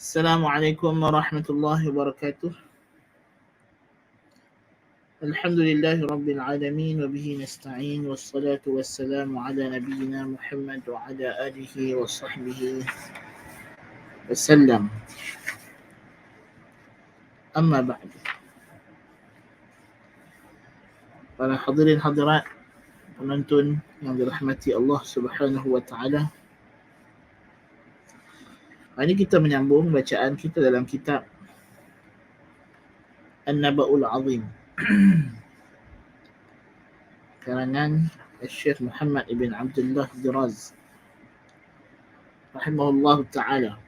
Assalamualaikum warahmatullahi wabarakatuh. Alhamdulillahi rabbil alamin wa bihi nasta'in wassalatu wassalamu ala nabiyyina Muhammad wa ala alihi wa sahbihi wasallam. Amma ba'd. Para hadirin hadirat penonton yang dirahmati Allah Subhanahu wa taala. Hari ini kita menyambung bacaan kita dalam kitab An-Naba'ul Azim. Karangan Syekh Muhammad ibn Abdullah Diraz rahimahullah ta'ala.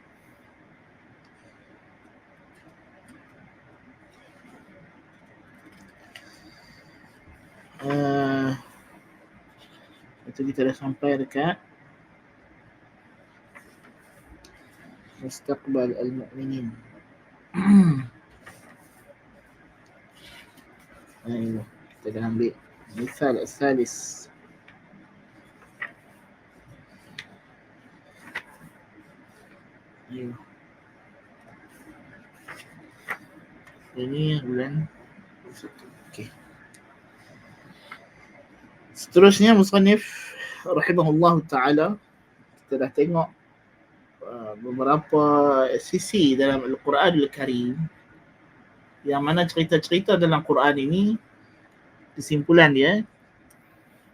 Itu kita dah sampai dekat mustaqbal al-mu'minin. Ayo, kita dah ambil misal al-salis. Ayo. Ini bulan 1. Okey. Seterusnya musannif rahimahullah ta'ala, kita dah tengok beberapa sisi dalam Al-Quranul Karim, yang mana cerita-cerita dalam Quran ini, kesimpulan dia,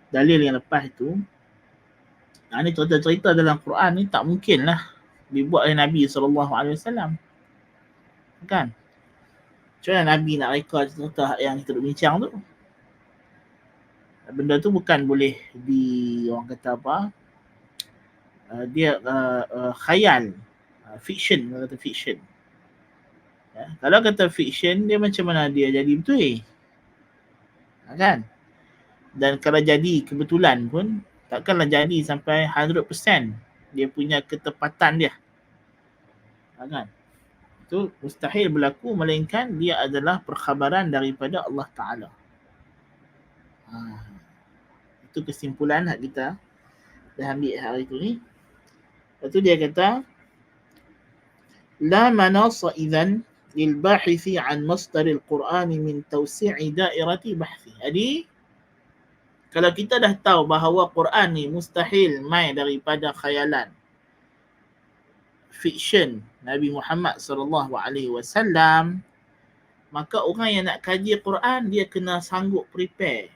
dalil yang lepas itu, ini cerita-cerita dalam Quran ni tak mungkin lah dibuat oleh Nabi SAW. Kan? Macam mana Nabi nak reka cerita yang kita duk bincang tu? Benda tu bukan boleh orang kata apa, dia khayal, fiction, kata fiction. Ya, kalau kata fiction, dia macam mana dia jadi betul? Kan? Dan kalau jadi kebetulan pun, takkanlah jadi sampai 100% dia punya ketepatan dia. Kan? Itu mustahil berlaku, melainkan dia adalah perkhabaran daripada Allah Ta'ala. Itu kesimpulan hak kita dah ambil hari tu ni. Lepas tu dia kata, La manasa idhan lilbahithi an masdaril Qur'ani min tawsi'i dairati bahthi. Jadi, kalau kita dah tahu bahawa Quran ni mustahil mai daripada khayalan, fiction Nabi Muhammad SAW, maka orang yang nak kaji Quran, dia kena sanggup prepare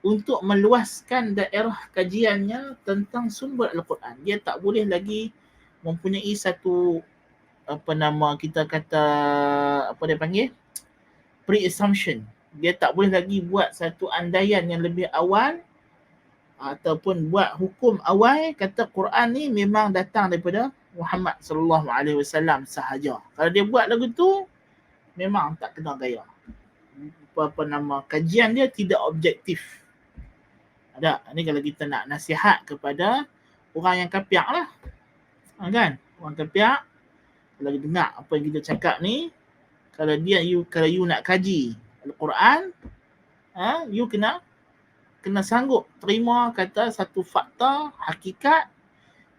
untuk meluaskan daerah kajiannya tentang sumber Al-Quran. Dia tak boleh lagi mempunyai satu, kita kata, dia panggil, pre-assumption. Dia tak boleh lagi buat satu andaian yang lebih awal, ataupun buat hukum awal, kata Quran ni memang datang daripada Muhammad SAW sahaja. Kalau dia buat lagu tu, memang tak kena gaya. Kajian dia tidak objektif. Ada, ni kalau kita nak nasihat kepada orang yang kapiak lah. Kan? Orang kapiak, kalau dengar apa yang kita cakap ni, kalau you nak kaji Al-Quran, you kena sanggup terima kata satu fakta, hakikat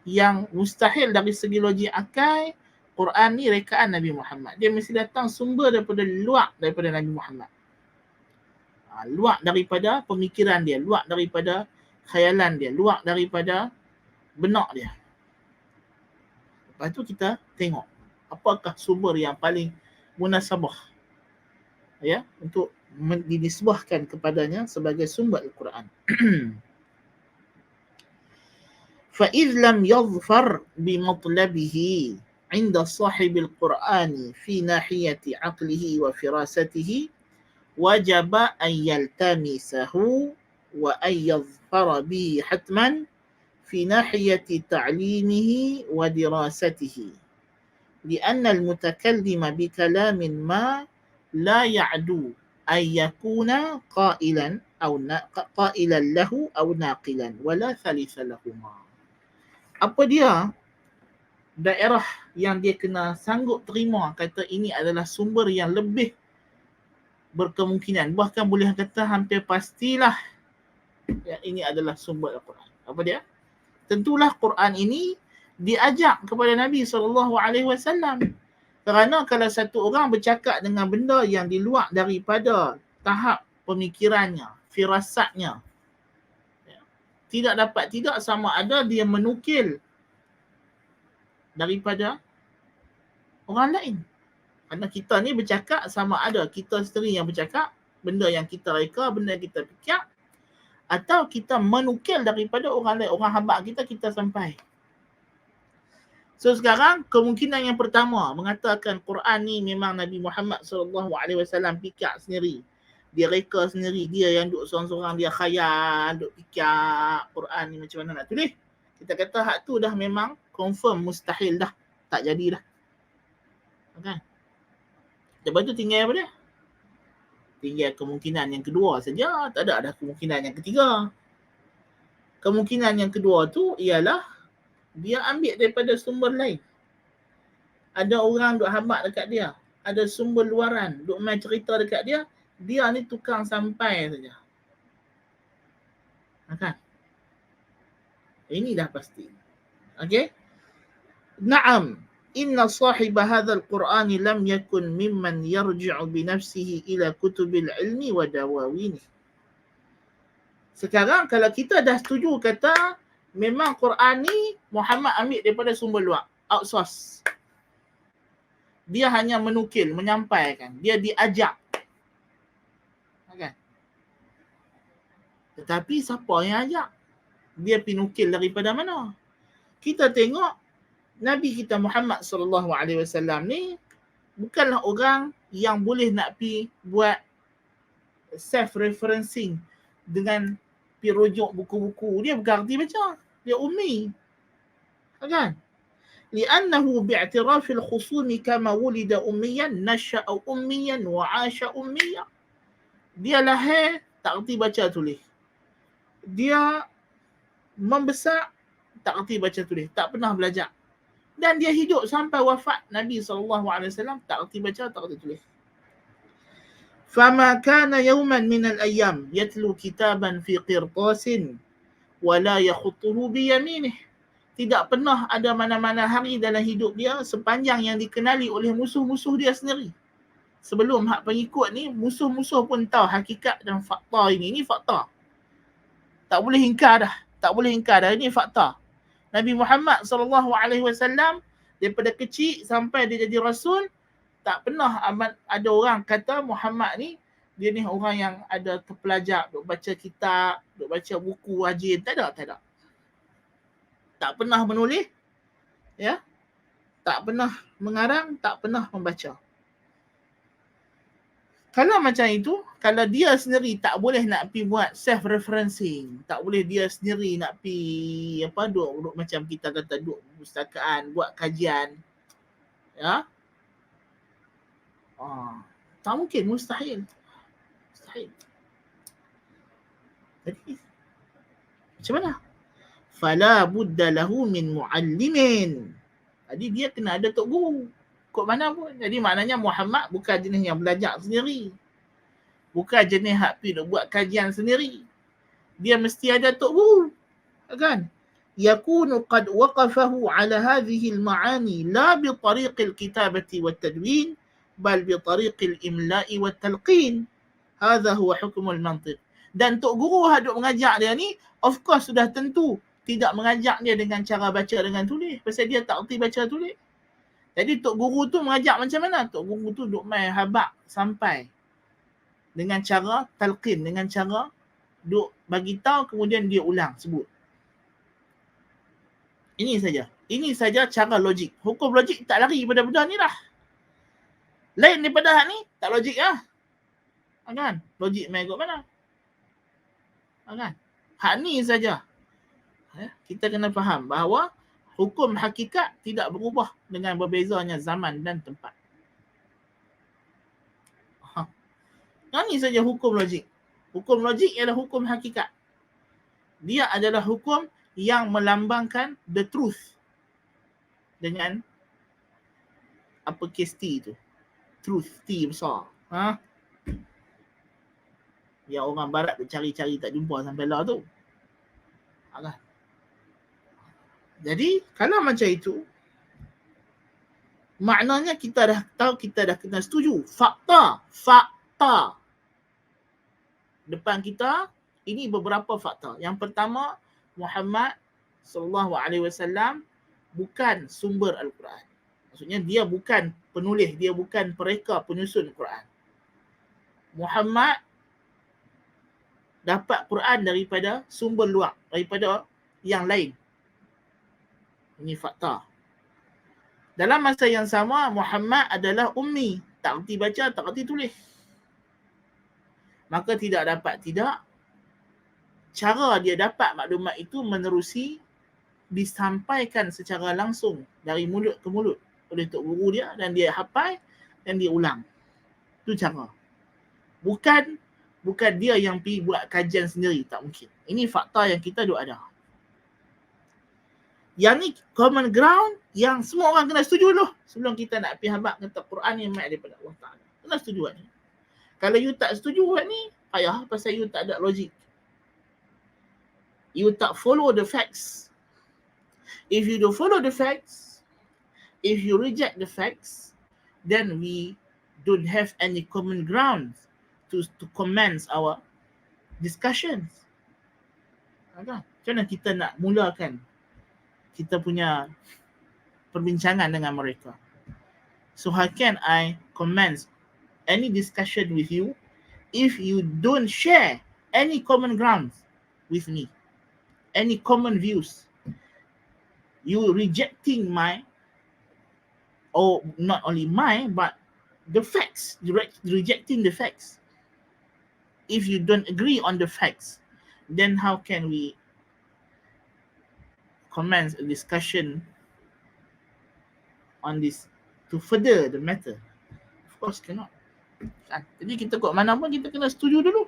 yang mustahil dari segi logik akal. Quran ni rekaan Nabi Muhammad. Dia mesti datang sumber daripada luar daripada Nabi Muhammad. Luar daripada pemikiran dia, luar daripada khayalan dia, luar daripada benak dia. Lepas tu kita tengok apakah sumber yang paling munasabah, ya, untuk dinisbahkan kepadanya sebagai sumber Al-Quran. فَإِذْ لَمْ يَظْفَرْ بِمَطْلَبِهِ عِنْدَ صَاحِبِ الْقُرْآنِ فِي نَاحِيَةِ عَقْلِهِ وَفِرَاسَتِهِ وَجَبَ أَنْ يَلْتَمِسَهُ وَأَنْ يَظْفَرَ بِهِ حَتْمًا فِي نَاحِيَةِ تَعْلِيمِهِ وَدِرَاسَتِهِ لِأَنَّ الْمُتَكَلِّمَ بِكَلَامٍ مَا لَا يَعْدُو أَنْ يَكُونَ قَائِلًا لَهُ أَوْ نَاقِلًا وَلَا ثَالِثَ لَهُمَا. Apa dia daerah yang dia kena sanggup terima kata ini adalah sumber yang lebih berkemungkinan, bahkan boleh kata hampir pastilah yang ini adalah sumber Al-Quran. Apa dia? Tentulah Quran ini diajak kepada Nabi SAW. Kerana kalau satu orang bercakap dengan benda yang di luar daripada tahap pemikirannya, firasatnya, tidak sama ada dia menukil daripada orang lain. Kerana kita ni bercakap sama ada kita sendiri yang bercakap, benda yang kita reka, benda yang kita fikir, atau kita menukil daripada orang lain, orang hamba kita sampai. So sekarang kemungkinan yang pertama mengatakan Quran ni memang Nabi Muhammad SAW fikir sendiri. Dia reka sendiri, dia yang duduk seorang-seorang, dia khayal, duduk fikir Quran ni macam mana nak tulis. Kita kata hak tu dah memang confirm mustahil dah, tak jadi dah. Kan? Lepas tu tinggal apa dia? Tinggal kemungkinan yang kedua saja, tak ada kemungkinan yang ketiga. Kemungkinan yang kedua tu ialah dia ambil daripada sumber lain. Ada orang duk hamak dekat dia, ada sumber luaran duk main cerita dekat dia, dia ni tukang sampai saja. Kan? Ini dah pasti. Okey? Naam, inna sahiba hadzal Qur'ani lam yakun mimman yarji'u bi nafsihi ila kutubil ilmi wa dawawini. Sekarang kalau kita dah setuju kata memang Quran ni Muhammad ambil daripada sumber luar, outsource. Dia hanya menukil, menyampaikan, dia diajak. Kan? Tetapi siapa yang ajak? Dia pinukil daripada mana? Kita tengok Nabi kita Muhammad SAW ni bukanlah orang yang boleh nak pi buat self-referencing dengan pi rujuk buku-buku. Dia bukan arti baca. Dia ummi. Kan? Li'annahu bi'tirafil khusumi kama wulida ummiyan, nasha'a ummiyan, wa'asha ummiyan. Dia lahir tak erti baca tulis. Dia membesar tak erti baca tulis. Tak pernah belajar. Dan dia hidup sampai wafat Nabi SAW tak erti baca, tak erti tulis. فَمَا كَانَ يَوْمًا مِنَ الْأَيَّامِ يَتْلُو كِتَابًا فِي قِرْطَاسٍ وَلَا يَخُطُّهُ بِيَمِينِهِ. Tidak pernah ada mana-mana hari dalam hidup dia sepanjang yang dikenali oleh musuh-musuh dia sendiri. Sebelum hak pengikut ni, musuh-musuh pun tahu hakikat dan fakta ini. Ini fakta. Tak boleh ingkar dah. Tak boleh ingkar dah. Ini fakta. Nabi Muhammad SAW daripada kecil sampai dia jadi Rasul, tak pernah ada orang kata Muhammad ni, dia ni orang yang ada terpelajar, duk baca kitab, duk baca buku rajin. Tak ada. Tak pernah menulis, ya, tak pernah mengarang, tak pernah membaca. Kalau macam itu, kalau dia sendiri tak boleh nak pi buat self-referencing, tak boleh dia sendiri nak pi duk macam kita kata duk perpustakaan, buat kajian, ya, tak mungkin, mustahil. Jadi macam mana? Fala budda lahu min muallimin. Jadi dia kena ada tok guru. Kok mana pun. Jadi maknanya Muhammad bukan jenis yang belajar sendiri. Bukan jenis hak pi buat kajian sendiri. Dia mesti ada tok guru. Kan? Yakunu qad waqafahu ala hadhihi al-ma'ani la bi tariq al-kitabati wat-tadwin bal bi tariq al-imla'i wat-talqin. Hadha huwa hukm al-mantiq. Dan tok guru hak duk mengajar dia ni of course sudah tentu tidak mengajak dia dengan cara baca dengan tulis. Pasal dia tak erti baca tulis. Jadi tok guru tu mengajak macam mana? Tok guru tu duk main habak sampai. Dengan cara talqin, dengan cara duk bagi tahu kemudian dia ulang sebut. Ini saja cara logik. Hukum logik tak lari pada benda ni lah. Lain daripada hak ni, tak logik lah. Kan? Logik main ikut mana? Kan? Hak ni saja. Kita kena faham bahawa hukum hakikat tidak berubah dengan berbezanya zaman dan tempat. Ini saja hukum logik. Hukum logik ialah hukum hakikat. Dia adalah hukum yang melambangkan the truth. Dengan uppercase T tu. Truth, T besar. Yang orang barat tu cari-cari tak jumpa sampai lah tu. Kan? Jadi kalau macam itu, maknanya kita dah tahu, kita dah kena setuju. Fakta depan kita, ini beberapa fakta. Yang pertama, Muhammad SAW bukan sumber Al-Quran. Maksudnya dia bukan penulis, dia bukan pereka penyusun Quran. Muhammad dapat Quran daripada sumber luar, daripada yang lain. Ini fakta. Dalam masa yang sama, Muhammad adalah ummi, tak reti baca, tak reti tulis. Maka cara dia dapat maklumat itu menerusi disampaikan secara langsung dari mulut ke mulut oleh tok guru dia, dan dia hafal dan dia ulang. Itu cara. Bukan dia yang pergi buat kajian sendiri, tak mungkin. Ini fakta yang kita duk ada. Yang ni common ground yang semua orang kena setuju dulu sebelum kita nak pergi habaq kata Quran yang mai daripada Allah Taala. Kena setuju buat ni. Kalau you tak setuju buat ni, payah pasal you tak ada logik. You tak follow the facts. If you don't follow the facts, if you reject the facts, then we don't have any common ground to commence our discussions. Macam mana kita nak mulakan kita punya perbincangan dengan mereka? So how can I commence any discussion with you if you don't share any common ground with me, any common views? You rejecting my, or not only my, but the facts, rejecting the facts. If you don't agree on the facts, then how can we commence a discussion on this to further the matter? Of course cannot. Jadi kita kat mana pun kita kena setuju dulu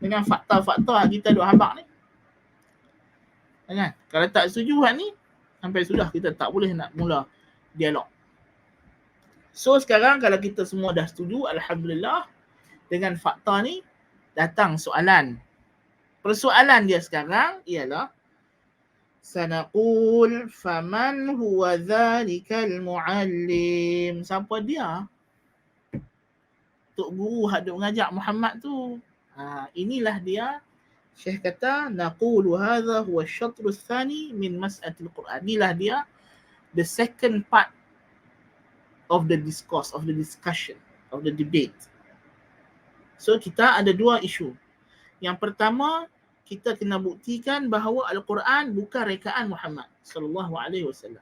dengan fakta-fakta kita duk habaq ni. Kan? Kalau tak setuju buat ni, sampai sudah kita tak boleh nak mula dialog. So sekarang kalau kita semua dah setuju, alhamdulillah, dengan fakta ni, datang soalan. Persoalan dia sekarang ialah sanaqul faman huwa dhalikal muallim. Siapa dia? Tok guru hak duk mengajak Muhammad tu. Inilah dia. Syekh kata naqulu hadha huwa asy-syatr ats-tsani min mas'alatil Quran. Inilah dia, the second part of the discourse, of the discussion, of the debate. So kita ada dua isu. Yang pertama, kita kena buktikan bahawa Al-Quran bukan rekaan Muhammad sallallahu alaihi wasallam.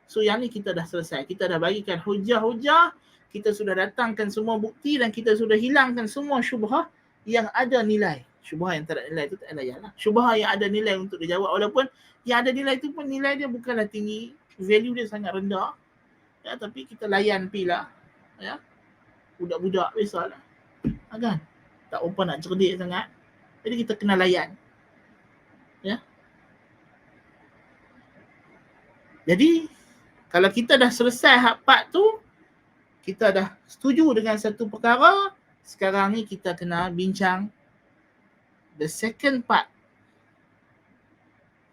So yang ni kita dah selesai. Kita dah bagikan hujah-hujah, kita sudah datangkan semua bukti dan kita sudah hilangkan semua syubhah yang ada nilai. Syubhah yang tak ada nilai itu tak payahlah. Syubhah yang ada nilai untuk dijawab, walaupun yang ada nilai itu pun nilai dia bukanlah tinggi, value dia sangat rendah. Ya, tapi kita layan pilah. Ya. Budak-budak biasalah. Kan? Tak apa nak cerdik sangat. Jadi kita kena layan. Ya. Jadi kalau kita dah selesai hak part tu, kita dah setuju dengan satu perkara, sekarang ni kita kena bincang the second part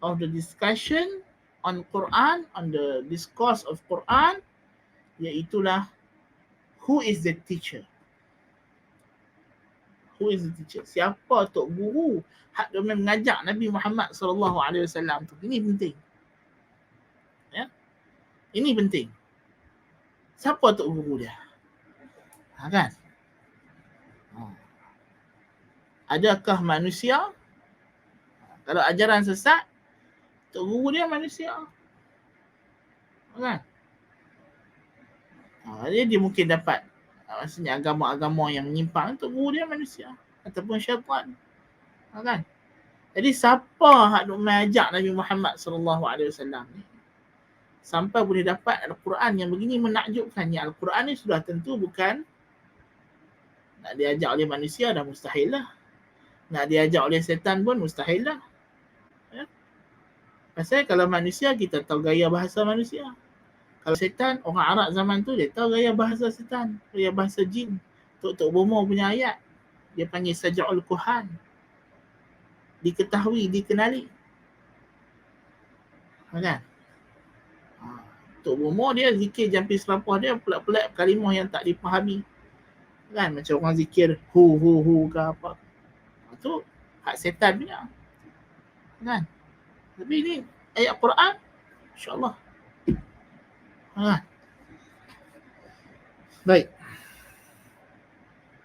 of the discussion on Quran, on the discourse of Quran, iaitulah who is the teacher? Who is the teacher? Siapa tok guru hak dia mengajak Nabi Muhammad sallallahu alaihi wasallam tu? Ini penting. Ya. Ini penting. Siapa tok guru dia? Kan? Adakah manusia? Kalau ajaran sesat, tok guru dia manusia. Kan? Dia mungkin dapat, maksudnya agama-agama yang menyimpang, tok guru dia manusia ataupun syaitan. Kan? Jadi siapa hak nak mengajak Nabi Muhammad sallallahu alaihi wasallam ni sampai boleh dapat Al-Quran yang begini menakjubkan? Ya, Al-Quran ni sudah tentu bukan nak diajak oleh manusia, dah mustahil lah. Nak diajak oleh setan pun mustahil lah. Ya? Pasal kalau manusia, kita tahu gaya bahasa manusia. Kalau setan, orang Arab zaman tu dia tahu gaya bahasa setan, gaya bahasa jin. Tok Bomo punya ayat, dia panggil Saja'ul Kuhan. Diketahui, dikenali. Kan? Tok Bomo dia zikir jampi serapah dia pelat-pelat kalimah yang tak dipahami. Kan? Macam orang zikir hu ke apa. Itu hak setan punya. Kan? Tapi ni ayat Quran, insya-Allah. Baik.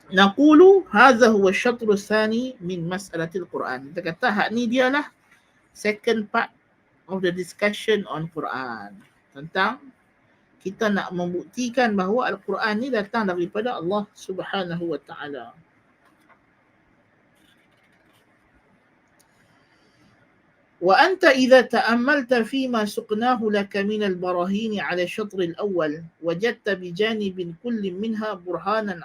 Naqulu hadha huwa asy-syatru tsani min mas'alatil Quran. Kita kata hak ni dialah second part of the discussion on Quran. Tentang kita nak membuktikan bahawa Al-Quran ni datang daripada Allah Subhanahu wa taala. وأنت إذا تأملت فيما سقناه لك من البراهين على الشطر الأول وجدت بجانب كل منها برهانا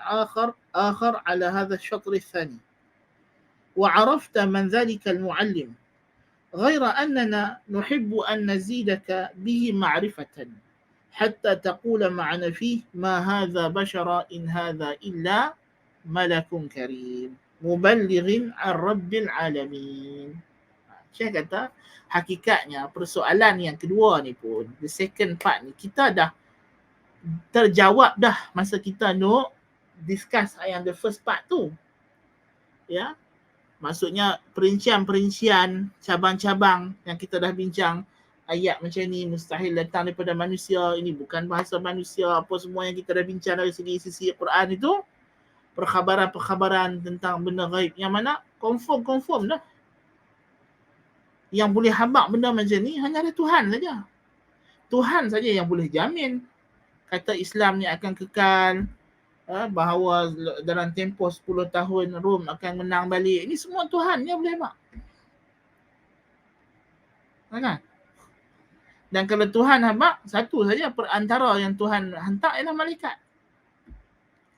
آخر على هذا الشطر الثاني وعرفت من ذلك المعلم غير أننا نحب أن نزيدك به معرفة حتى تقول معنا فيه ما هذا بشر إن هذا إلا ملك كريم مبلغ عن رب العالمين. Saya kata hakikatnya persoalan yang kedua ni pun, the second part ni, kita dah terjawab dah masa kita nak discuss yang the first part tu. Ya. Maksudnya perincian-perincian, cabang-cabang yang kita dah bincang, ayat macam ni mustahil datang daripada manusia, ini bukan bahasa manusia, apa semua yang kita dah bincang dari sisi Quran itu, perkhabaran-perkhabaran tentang benda gaib yang mana confirm dah. Yang boleh habaq benda macam ni hanya ada Tuhan saja. Tuhan saja yang boleh jamin kata Islam ni akan kekal, bahawa dalam tempoh 10 tahun Rom akan menang balik. Ini semua Tuhan yang boleh habaq. Kan? Dan kalau Tuhan habaq, satu saja perantara yang Tuhan hantar ialah malaikat.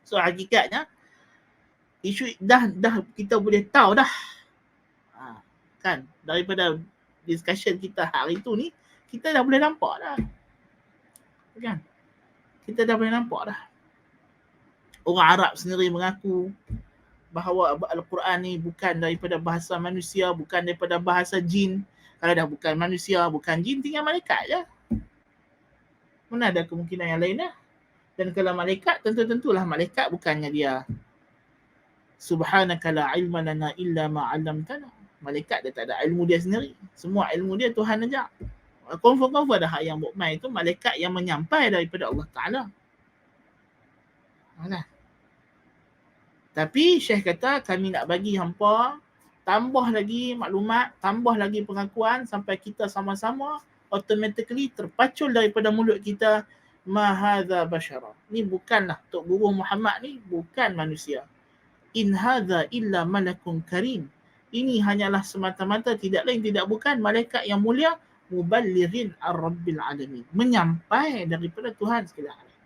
So hakikatnya isu dah kita boleh tahu dah. Kan, daripada discussion kita hari tu ni, kita dah boleh nampak dah. Kan? Kita dah boleh nampak dah. Orang Arab sendiri mengaku bahawa Al-Quran ni bukan daripada bahasa manusia, bukan daripada bahasa jin. Kalau dah bukan manusia, bukan jin, tinggal malaikat je. Mana ada kemungkinan yang lain dah. Dan kalau malaikat, tentu-tentulah malaikat bukannya dia Subhanaka la ilma lana illa ma 'allamtana. Malaikat dia tak ada ilmu dia sendiri. Semua ilmu dia Tuhan ajak. Confirm dah hak yang mukmin itu malaikat yang menyampai daripada Allah Ta'ala. Tapi Syekh kata kami nak bagi hampa tambah lagi maklumat, tambah lagi pengakuan sampai kita sama-sama automatically terpacul daripada mulut kita ma hadza basyara. Ni bukanlah Tok Guru Muhammad ni bukan manusia. In hadza illa malakun karim. Ini hanyalah semata-mata tidak lain tidak bukan malaikat yang mulia muballighin ar-rabbil alamin, menyampai daripada Tuhan segala alam.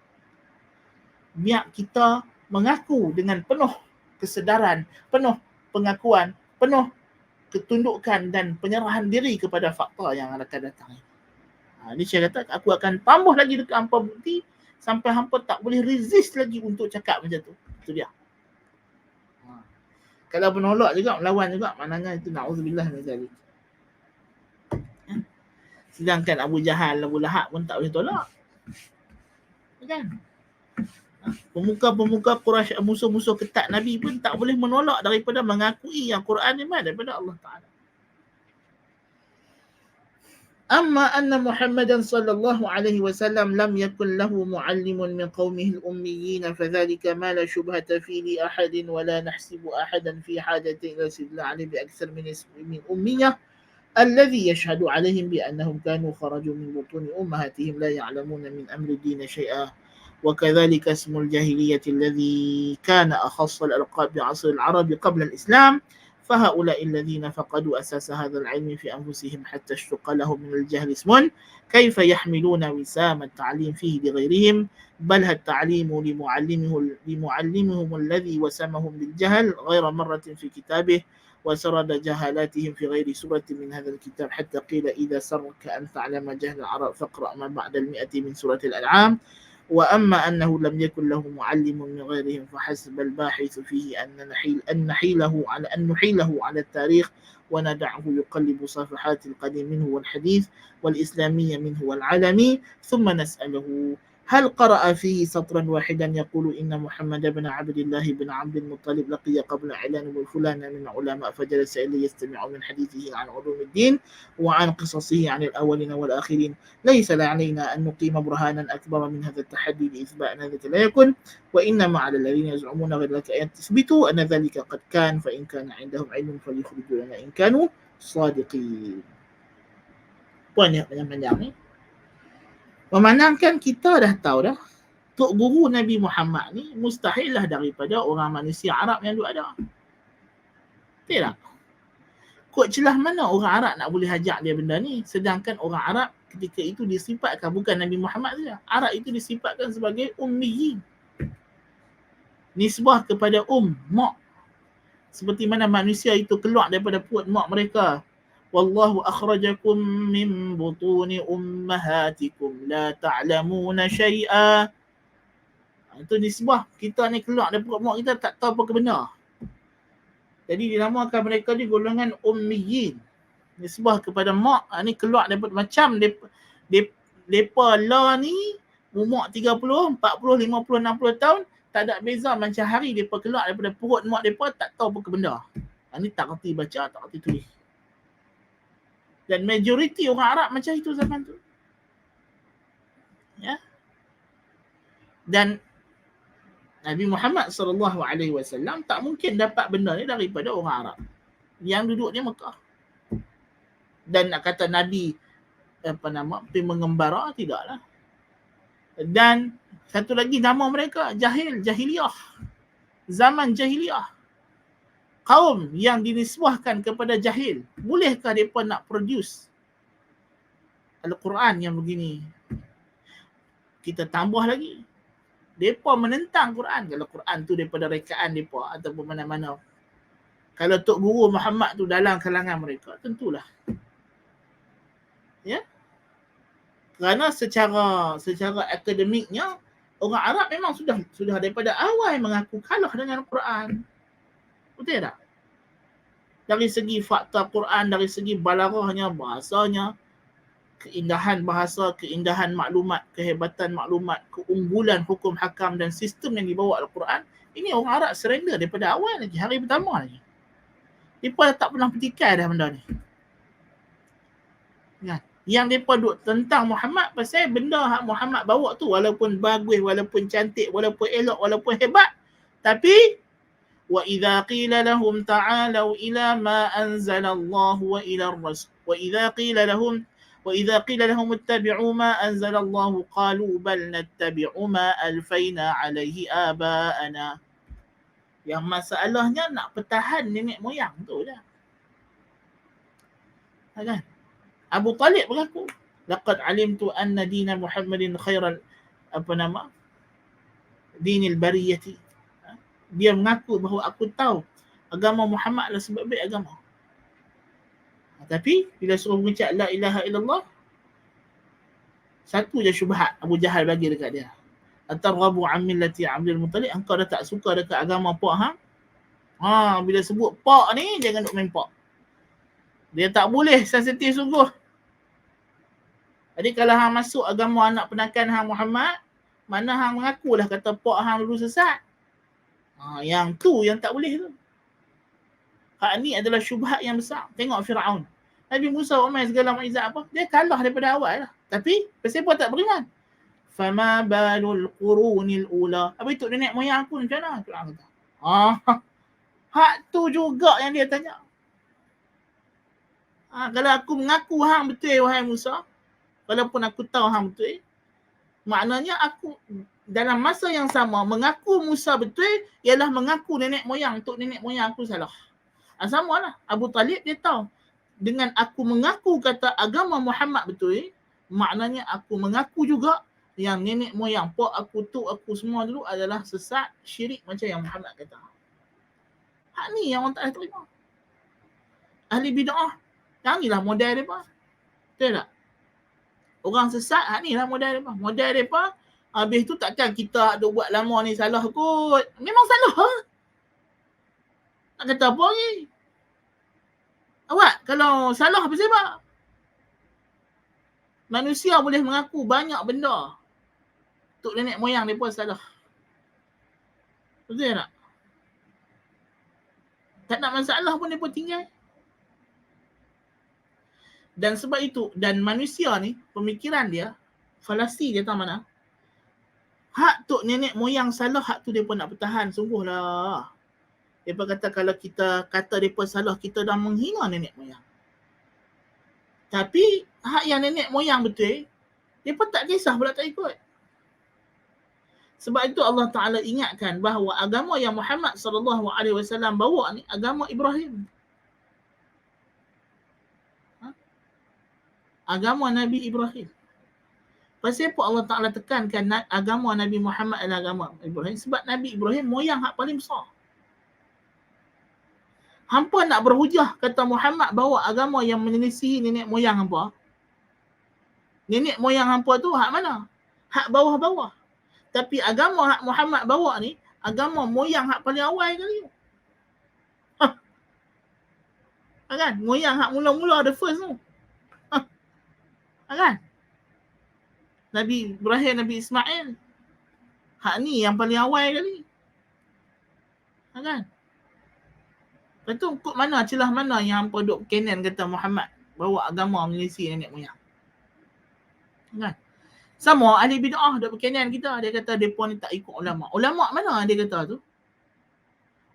Biar kita mengaku dengan penuh kesedaran, penuh pengakuan, penuh ketundukan dan penyerahan diri kepada fakta yang akan datang. Ini saya kata aku akan tambah lagi dekat hampa bukti sampai hampa tak boleh resist lagi untuk cakap macam tu. Itu dia. Kalau menolak juga, melawan juga, maknanya itu na'udzubillah min zalik. Sedangkan Abu Jahal, Abu Lahab pun tak boleh tolak. Kan? Pemuka-pemuka Quraisy, musuh-musuh ketat Nabi pun tak boleh menolak daripada mengakui yang Quran ni daripada Allah Ta'ala. Amma anna Muhammadan sallallahu alaihi wasallam lam yakun lahu muallimun min qaumihi al-ummiyyin fadhalika ma la shubhata fi li ahadin wa la nahsibu ahadan fi hajatin ila sidla ali bi akthar min ummiyah alladhi yashhadu alaihim bi annahum kanu kharaju min butun ummahatihim la ya'lamuna min amri din shay'a wa kadhalika ismul jahiliyyah alladhi kana akhass al-alqab bi 'asr al-arab qabla al-islam فهؤلاء الذين فقدوا أساس هذا العلم في أنفسهم حتى اشتق لهم من الجهل اسم كيف يحملون وسام التعليم فيه لغيرهم بل التعليم لمعلمهم الذي وسمهم بالجهل غير مرة في كتابه وسرد جهالاتهم في غير سورة من هذا الكتاب حتى قيل إذا سرك أن تعلم جهل العرب فاقرأ ما بعد 100 من سورة الأنعام وأما أنه لم يكن له معلم من غيرهم فحسب الباحث فيه أن نحيله على التاريخ وندعه يقلب صفحات القديم منه والحديث والإسلامية منه والعالمي ثم نسأله هل قرأ فيه سطرا واحدا يقول إن محمد بن عبد الله بن عبد المطلب لقي قبل إعلان فلانا من علماء فجلس إليه يستمع من حديثه عن علوم الدين وعن قصصه عن الأولين والآخرين ليس علينا أن نقيم برهانا أكبر من هذا التحدي لإثبات أن ذلك لا يكن وإنما على الذين يزعمون غير ذلك أن تثبتوا أن ذلك قد كان فإن كان عندهم علم فليخرجوا لنا إن كانوا صادقين. Puan yang panjang ni memandangkan kita dah tahu dah Tok Guru Nabi Muhammad ni mustahil lah daripada orang manusia Arab yang dulu ada. Tidak. Kok celah mana orang Arab nak boleh ajak dia benda ni, sedangkan orang Arab ketika itu disifatkan bukan Nabi Muhammad saja. Arab itu disifatkan sebagai ummiyin. Nisbah kepada mak. Seperti mana manusia itu keluar daripada perut mak mereka. Wallahu akhrajakum min butuni ummahatikum la ta'lamuna syai'a. Itu nisbah kita ni keluar daripada perut mak kita tak tahu apa ke benda. Jadi dinamakan mereka ni golongan ummiyin. Nisbah kepada mak ni keluar daripada macam depa lah ni umur 30, 40, 50, 60 tahun tak ada beza macam hari depa keluar daripada perut mak depa tak tahu apa ke benda. Ni tak reti baca, tak reti tulis. Dan majoriti orang Arab macam itu zaman tu. Ya. Dan Nabi Muhammad SAW tak mungkin dapat benda ni daripada orang Arab yang duduk di Mekah. Dan nak kata Nabi pergi mengembara, tidaklah. Dan satu lagi nama mereka jahiliyah. Zaman jahiliyah. Kaum yang dinisbahkan kepada jahil. Bolehkah mereka nak produce Al-Quran yang begini? Kita tambah lagi. Mereka menentang Quran. Kalau Quran tu daripada rekaan mereka ataupun mana-mana. Kalau Tok Guru Muhammad tu dalam kalangan mereka, tentulah. Ya. Kerana secara akademiknya orang Arab memang sudah daripada awal mengaku kalah dengan Quran. Betul tak? Dari segi fakta Quran, dari segi balaghahnya, bahasanya, keindahan bahasa, keindahan maklumat, kehebatan maklumat, keunggulan hukum hakam dan sistem yang dibawa Al-Quran, ini orang Arab surrender daripada awal lagi, hari pertama lagi. Mereka tak pernah petikai dah benda ni. Kan? Yang mereka duk tentang Muhammad pasal benda yang Muhammad bawa tu walaupun bagus, walaupun cantik, walaupun elok, walaupun hebat, tapi wa idza qila lahum ta'alu ila ma anzala Allah wa ila ar-rasul wa idza qila lahum ittabi'u ma anzala Allah qalu bal nattabi'u ma alfayna alaihi aba'ana. Yang masalahnya nak pertahan nenek moyang tu je. Kan? Abu Talib berlaku. Laqad alimtu anna dina Muhammadin khairal dinil bariyati. Dia mengaku bahawa aku tahu agama Muhammad adalah sebaik-baik agama. Tapi bila suruh mengucap la ilaha illallah, satu je syubhat Abu Jahal bagi dekat dia. Atarghabu an millati Abdul Muttalib, engkau dah tak suka dekat agama pak hang? Bila sebut pak ni jangan duk main pak. Dia tak boleh sensitif sungguh. Jadi kalau hang masuk agama anak penakan hang Muhammad, mana hang mengakulah kata pak hang dulu sesat. Yang tu yang tak boleh tu. Hak ni adalah syubhat yang besar. Tengok Firaun. Nabi Musa Umar segala mukjizat apa? Dia kalah daripada awal lah. Tapi pasal apa tak beriman? Fama balul qurunil ula. Apa itu nenek moyang aku macam mana? Firaun kata. Hak tu juga yang dia tanya. Kalau aku mengaku hang betul wahai Musa, walaupun aku tahu hang betul, maknanya aku dalam masa yang sama mengaku Musa betul ialah mengaku nenek moyang aku salah. Sama lah. Abu Talib dia tahu dengan aku mengaku kata agama Muhammad betul, maknanya aku mengaku juga yang nenek moyang pak aku, tok aku semua dulu adalah sesat, syirik macam yang Muhammad kata. Hak ni yang orang tak terima. Ahli bid'ah, yang inilah model mereka. Betul tak? Orang sesat, hak ni lah model mereka. Model mereka Habis tu takkan kita ada buat lama ni salah kot. Memang salah lah. Nak kata apa lagi? Awak kalau salah apa sebab? Manusia boleh mengaku banyak benda. Tok nenek moyang dia pun salah. Betul tak? Tak nak masalah pun dia pun tinggal. Dan sebab itu, dan manusia ni, pemikiran dia, falasi dia tahu mana? Hak tok nenek moyang salah, hak tu dia pun nak bertahan. Sungguhlah. Dia pun kata kalau kita kata dia pun salah, kita dah menghina nenek moyang. Tapi, hak yang nenek moyang betul, dia pun tak kisah pula tak ikut. Sebab itu Allah Ta'ala ingatkan bahawa agama yang Muhammad SAW bawa ni agama Ibrahim. Agama Nabi Ibrahim. Pasal apa Allah Ta'ala tekankan agama Nabi Muhammad adalah agama Ibrahim? Sebab Nabi Ibrahim moyang hak paling besar. Hampa nak berhujah kata Muhammad bawa agama yang menyelisihi nenek moyang hampa. Nenek moyang hampa tu hak mana? Hak bawah-bawah. Tapi agama hak Muhammad bawa ni, agama moyang hak paling awal kali. Kan? Moyang hak mula-mula the first tu. Kan? Nabi Ibrahim, Nabi Ismail. Hak ni yang paling awal kali. Kan? Lepas tu, kod mana, celah mana yang hampa duk berkenan kata Muhammad bawa agama menyelisihi nenek moyang. Kan? Sama ahli bid'ah duk berkenan kita. Dia kata mereka ni tak ikut ulama'. Ulama' mana dia kata tu?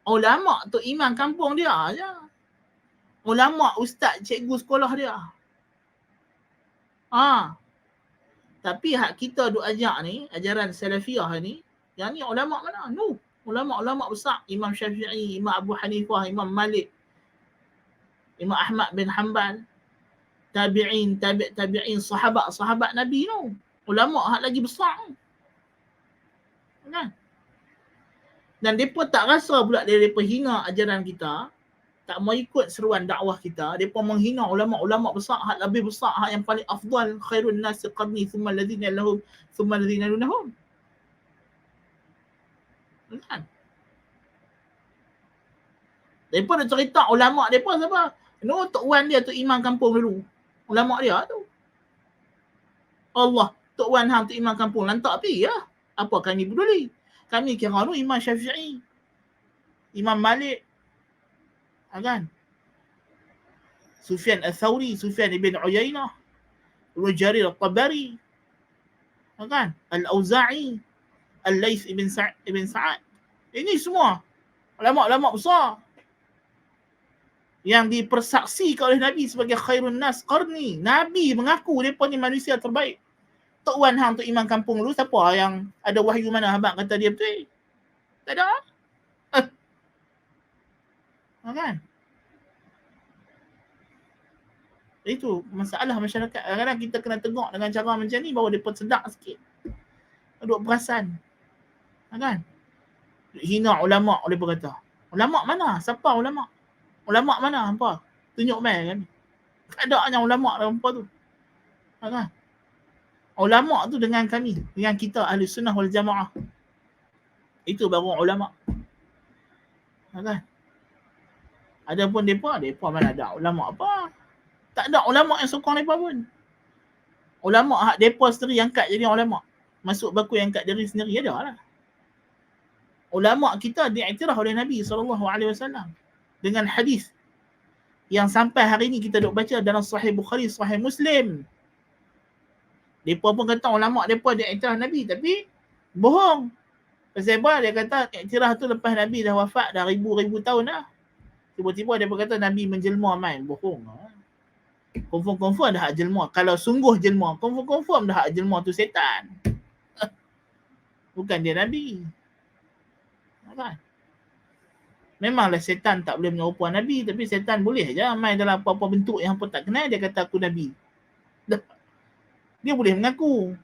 Ulama' tu imam kampung dia je. Ulama' ustaz, cikgu sekolah dia. Tapi hak kita duk ajak ni, ajaran salafiyah ni, yang ni ulama' mana? No. Ulama' besar. Imam Syafi'i, Imam Abu Hanifah, Imam Malik, Imam Ahmad bin Hanbal, tabi'in, tabi'in, sahabat Nabi tu. Ulama' hak lagi besar. Kan? Dan mereka tak rasa pula mereka hina ajaran kita, tak mau ikut seruan dakwah kita, mereka menghina ulama' besar, hak lebih besar, hak yang paling afdal, khairun nasi qarni, thumma alladhina lahum, thumma alladhina lunahum. Kan? Mereka dah cerita ulama' mereka siapa? No, Tok Wan dia tu imam kampung dulu. Ulama' dia tu. Allah, Tok Wan hang tu imam kampung, lantak pergi ya. Apa kami peduli? Kami kira tu Imam Syafi'i, Imam Malik, kan? Sufyan al-Thawri, Sufyan ibn Uyainah, Ibn Jarir al-Tabari, kan? Al-Auza'i, Al-Layth ibn Sa'ad. Ini semua ulama' besar yang dipersaksikan oleh Nabi sebagai khairun nas qarni. Nabi mengaku mereka ni manusia terbaik. Tok Wan hang tu imam kampung dulu, siapa yang ada wahyu mana abang kata dia betul? Tak ada. Kan? Itu masalah masyarakat. Kadang-kadang kita kena tengok dengan cara macam ni bahawa mereka sedar sikit. Duk perasan. Kan? Hina ulama' oleh berkata. Ulama' mana? Siapa ulama'? Ulama' mana hampa? Tunjuk mai kan. Tak ada yang ulama' dalam hampa tu. Kan? Ulama' tu dengan kami, dengan kita ahli sunnah wal jamaah. Itu baru ulama'. Kan? Adapun mereka mana ada ulama' apa? Tak ada ulama' yang sokong mereka pun. Ulama' hak mereka sendiri angkat jadi ulama'. Masuk baku yang angkat diri sendiri, ada lah. Ulama' kita diiktiraf oleh Nabi SAW dengan hadis yang sampai hari ni kita duk baca dalam Sahih Bukhari, Sahih Muslim. Mereka pun kata ulama' mereka diiktiraf Nabi, tapi bohong. Pasal apa? Dia kata iktiraf tu lepas Nabi dah wafat dah ribu-ribu tahun dah. Tiba-tiba dia berkata Nabi menjelma main. Bohong. Confirm dah hak jelma. Kalau sungguh jelma, confirm dah hak jelma tu setan. Bukan dia Nabi. Kan? Memanglah setan tak boleh menyerupai Nabi, tapi setan boleh je main dalam apa-apa bentuk yang hampa tak kenal, dia kata aku Nabi. Dia boleh mengaku.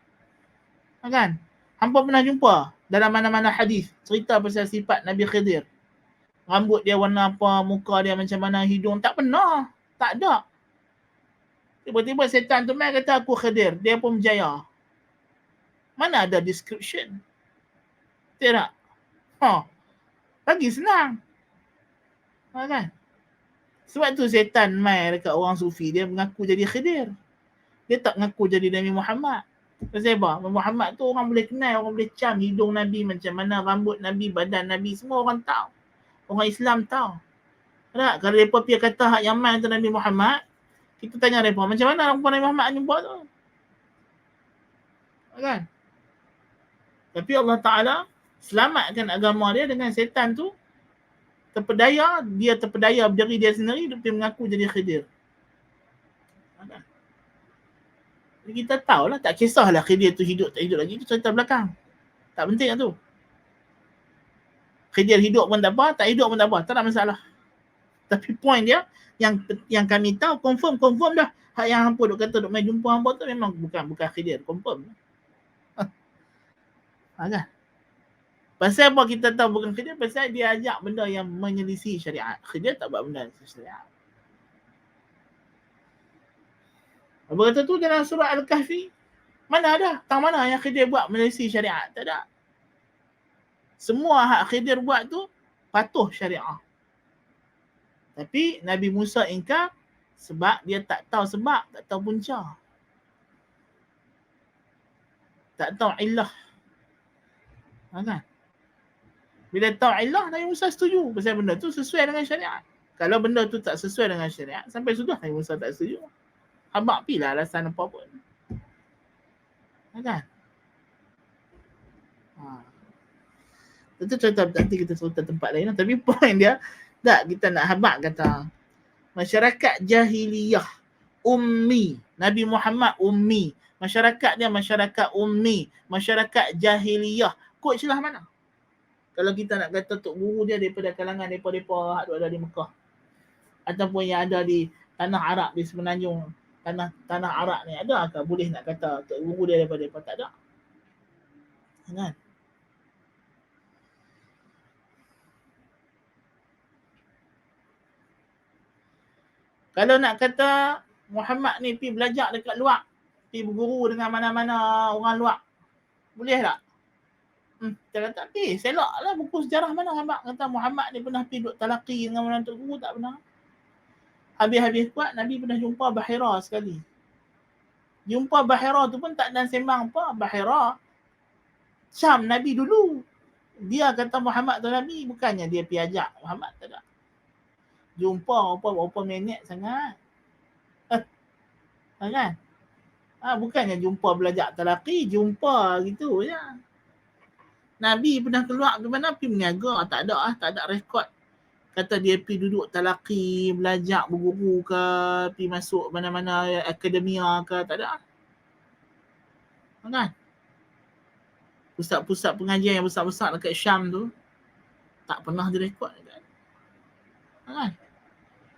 Kan? Hampa pernah jumpa dalam mana-mana hadis cerita pasal sifat Nabi Khidir. Rambut dia warna apa, muka dia macam mana, hidung, tak pernah. Tak ada. Tiba-tiba setan tu main kata aku Khidir, dia pun berjaya. Mana ada description? Tidak. Lagi senang. Kan? Sebab tu setan mai dekat orang sufi, dia mengaku jadi Khidir. Dia tak mengaku jadi Nabi Muhammad. Pasal apa? Muhammad tu orang boleh kenal, orang boleh cam hidung Nabi macam mana, rambut Nabi, badan Nabi, semua orang tahu. Orang Islam tahu. Tak? Kalau mereka pergi kata hak Yaman tu Nabi Muhammad, kita tanya mereka, macam mana Nabi Muhammad jumpa tu? Kan? Tapi Allah Ta'ala selamatkan agama dia dengan setan tu terpedaya, dia terpedaya berdiri dia sendiri, dia mengaku jadi Khidir. Jadi kita tahulah, tak kisahlah Khidir tu hidup tak hidup lagi, itu cerita belakang. Tak penting lah tu. Khidir hidup pun tak apa, tak hidup pun tak apa, tak ada masalah. Tapi point dia, yang kami tahu, confirm dah. Hak yang hampa duk kata duk main jumpa hampa tu memang bukan Khidir, confirm. Kan? Pasal apa kita tahu bukan Khidir? Pasal dia ajak benda yang menyelisih syariat. Khidir tak buat benda menyelisih syariat. Apa kata tu dalam surah Al-Kahfi? Mana ada? Tang mana yang Khidir buat menyelisih syariat? Tak ada. Semua hak Khidir buat tu patuh syariat. Tapi Nabi Musa ingkar sebab dia tak tahu sebab, tak tahu punca. Tak tahu illah. Kan? Bila tahu illah, Nabi Musa setuju pasal benda tu sesuai dengan syariat. Kalau benda tu tak sesuai dengan syariat, sampai sudah Nabi Musa tak setuju. Habaq pilah alasan apa pun. Kan? Itu cerita nanti kita cerita tempat lain. Tapi poin dia, tak kita nak habaq kata masyarakat jahiliyah ummi. Nabi Muhammad ummi. Masyarakat dia masyarakat ummi. Masyarakat jahiliyah. Kod celah mana? Kalau kita nak kata tok guru dia daripada kalangan mereka hak ada di Mekah. Ataupun yang ada di tanah Arab di semenanjung tanah Arab ni, adakah boleh nak kata tok guru dia daripada mereka? Tak ada. Kan? Kalau nak kata Muhammad ni pergi belajar dekat luar, pergi berguru dengan mana-mana orang luar, boleh tak? Dia kata, selok lah buku sejarah mana Habaq kata Muhammad ni pernah pergi duduk talaqi dengan mana tok guru, tak pernah. Habis-habis kuat, Nabi pernah jumpa Bahira sekali. Jumpa Bahira tu pun tak ada sembang apa. Bahira Syam Nabi dulu. Dia kata Muhammad tu Nabi, bukannya dia pergi ajak Muhammad, tak ada. Jumpa berapa minit sangat. Kan? Bukannya jumpa belajar talaqi, jumpa gitu je. Nabi pernah keluar ke mana, pergi meniaga, tak ada rekod. Kata dia pergi duduk talaqi, belajar, berguru ke, pergi masuk mana-mana akademia ke, tak ada. Kan? Pusat-pusat pengajian yang besar-besar dekat Syam tu, tak pernah direkod. Kan?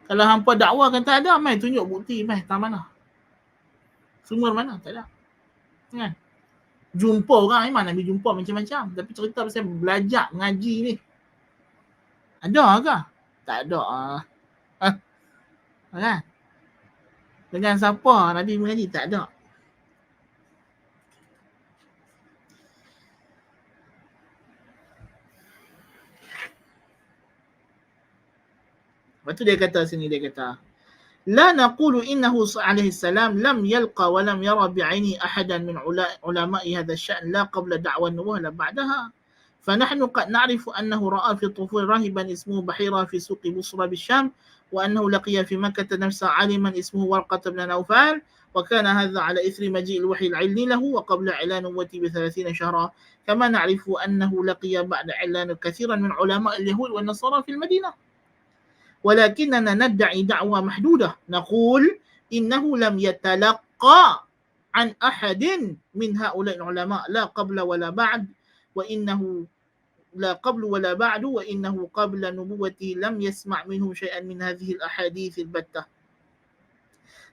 Kalau hampa dakwah kata ada, mai tunjuk bukti, mai tak mana. Sumber mana, tak ada. Kan? Jumpa orang memang Nabi jumpa macam-macam, tapi cerita pasal belajar mengaji ni ada ke? Tak ada. Kan? Dengan siapa Nabi mengaji? Tak ada. Lepas tu dia kata sini, dia kata la naqulu innahu alaihi salam lam yalqa wa lam yara bi'aini ahadan min ulama'i hadha asy-sya'n la qabla da'wa an-nubuwah la ba'daha. فنحن قد نعرف أنه رأى في الطفولة راهبا اسمه بحيرة في سوق بصرى بالشام وأنه لقي في مكة نفسا عالما اسمه ورقة بن نوفل وكان هذا على إثر مجيء الوحي العلمي له وقبل إعلان نبوته ب30 شهرا كما نعرف أنه لقي بعد إعلان كثيرا من علماء اليهود والنصارى في المدينة ولكننا ندعي دعوة محدودة نقول إنه لم يتلقى عن أحد من هؤلاء العلماء لا قبل ولا بعد وإنه لا قبل ولا بعد وإنه قبل نبوته لم يسمع منه شيئا من هذه الأحاديث البتة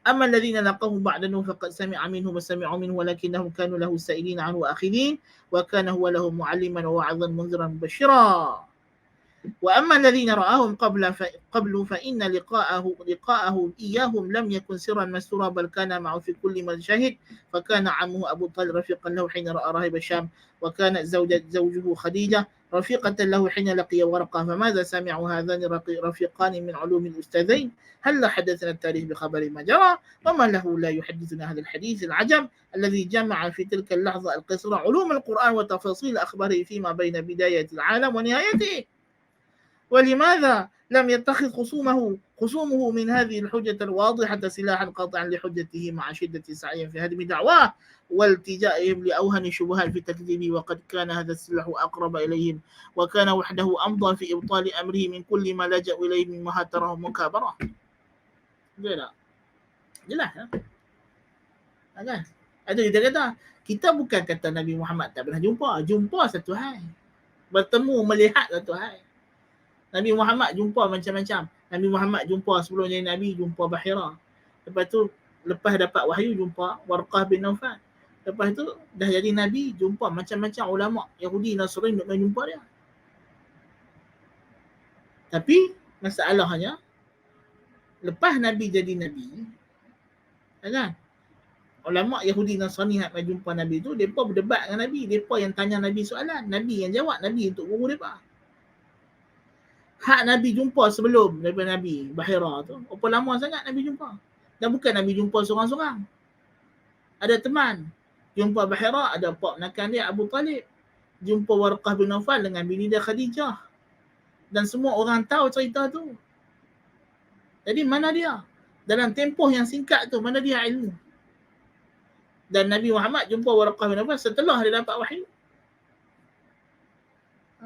أما الذين لقوه بعد نوح فقد سمع منهم وسمعوا منه ولكنهم كانوا له سائلين عنه وآخذين وكان هو له معلما وواعظا منذرا مبشرا. وأما الذين رآهم قبل فإن لقاءه إياهم لم يكن سرا مستورا بل كان معه في كل مشاهد فكان عمه أبو طالب رفيقا له حين رأى راهب الشام وكانت زوجه خديجة رفيقة له حين لقي ورقة فماذا سمعوا هذان رفيقان من علوم الأستاذين هل حدثنا التاريخ بخبر ما جرى وما له لا يحدثنا هذا الحديث العجب الذي جمع في تلك اللحظة القصر علوم القرآن وتفاصيل أخباره فيما بين بداية العالم ونهايته ولماذا لم يتخذ خصومه من هذه الحجة الواضحة سلاحا قاطعا لحجته مع شدة سعيهم في هدم دعواه والتجائهم لأوهن شبهات في تكذيبه وقد كان هذا السلاح أقرب إليهم وكان وحده أمضى في إبطال أمره من كل ما لجأوا إليه من مهاترة ومكابرة. Jelas kan? Ada kita kata kita bukan kata Nabi Muhammad tak pernah jumpa satu hal, bertemu melihat satu hal. Nabi Muhammad jumpa macam-macam. Nabi Muhammad jumpa sebelum jadi Nabi, jumpa Bahira. Lepas tu, lepas dapat wahyu, jumpa Warqah bin Nawfal. Lepas tu, dah jadi Nabi, jumpa macam-macam ulama' Yahudi, Nasrani nak jumpa dia. Tapi, masalahnya, lepas Nabi jadi Nabi, kan? Ulama' Yahudi, Nasrani nak jumpa Nabi tu, mereka berdebat dengan Nabi. Mereka yang tanya Nabi soalan. Nabi yang jawab. Nabi untuk guru mereka. Hak Nabi jumpa sebelum daripada Nabi Bahira tu, berapa lama sangat Nabi jumpa. Dan bukan Nabi jumpa seorang-seorang. Ada teman. Jumpa Bahira, ada pak menakan dia Abu Talib. Jumpa Warqah bin Nawfal dengan bini dia Khadijah. Dan semua orang tahu cerita tu. Jadi mana dia? Dalam tempoh yang singkat tu, mana dia ilmu? Dan Nabi Muhammad jumpa Warqah bin Nawfal setelah dia dapat wahyu.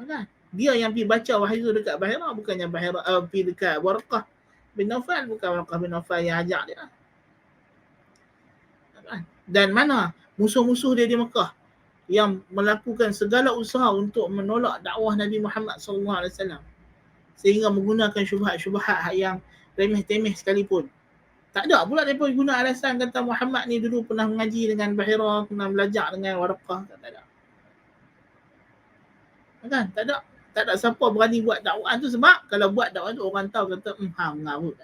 Kan? Dia yang pergi baca wahyu dekat Bahira, bukannya Bahira pergi dekat Warqah bin Nawfal, bukan Warqah bin Nawfal yang ajak dia. Dan mana musuh-musuh dia di Mekah yang melakukan segala usaha untuk menolak dakwah Nabi Muhammad SAW sehingga menggunakan syubhat-syubhat yang remeh-temeh sekalipun. Tak ada pula mereka guna alasan kata Muhammad ni dulu pernah mengaji dengan Bahira, pernah belajar dengan Warqah. Tak ada. Kan? Tak ada siapa berani buat dakwaan tu sebab kalau buat dakwaan tu orang tahu kata mengarut.